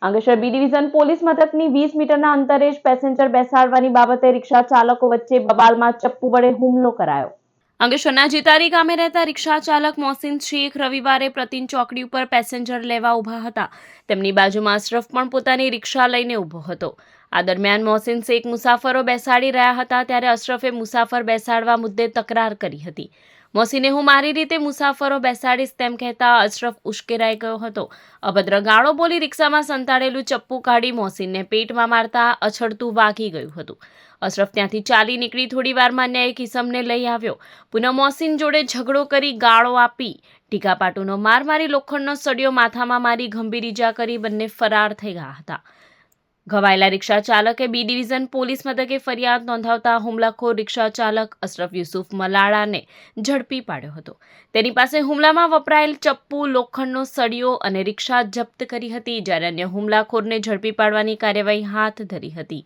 Ankleshwar B division police મથકની 20 મીટરના અંતરે જ પેસેન્જર બેસાડવાની બાબતે રિક્ષા ચાલકો વચ્ચે બબાલમાં ચપ્પુ વડે હુમલો કરાયો। અંકલેશ્વરના જીતારી ગામે રહેતા રિક્ષા ચાલક મોહસિન શેખ રવિવારે પ્રતિન ચોકડી ઉપર પેસેન્જર લેવા ઊભા હતા। તેમની બાજુમાં અશરફ પણ પોતાની રિક્ષા લઈને ઊભો હતો। આ દરમિયાન મોહસિન શેખ મુસાફરો બેસાડી રહ્યા હતા ત્યારે અશરફે મુસાફર બેસાડવા મુદ્દે તકરાર કરી હતી। મોહસિને હું મારી રીતે મુસાફરો બેસાડીશ તેમ કહેતા અશરફ ઉશ્કેરાઈ ગયો હતો। અભદ્ર ગાળો બોલી રિક્ષામાં સંતાડેલું ચપ્પુ કાઢી મોહસિનને પેટમાં મારતા અછડતું વાગી ગયું હતું। અશરફ ત્યાંથી ચાલી નીકળી થોડી વારમાં અન્ય એક ઇસમને લઈ આવ્યો। પુનઃ મોહસિન જોડે ઝઘડો કરી ગાળો આપી ટીકાપાટુનો માર મારી લોખંડનો સળિયો માથામાં મારી ગંભીર ઈજા કરી બંને ફરાર થઈ ગયા હતા। ઘવાયેલા રિક્ષા ચાલકે બી ડિવિઝન પોલીસ મથકે ફરિયાદ નોંધાવતા હુમલાખોર રિક્ષા ચાલક અશરફ યુસુફ મલાડાને ઝડપી પાડ્યો હતો। તેની પાસે હુમલામાં વપરાયેલ ચપ્પુ, લોખંડનો સળિયો અને રિક્ષા જપ્ત કરી હતી, જ્યારે અન્ય હુમલાખોરને ઝડપી પાડવાની કાર્યવાહી હાથ ધરી હતી।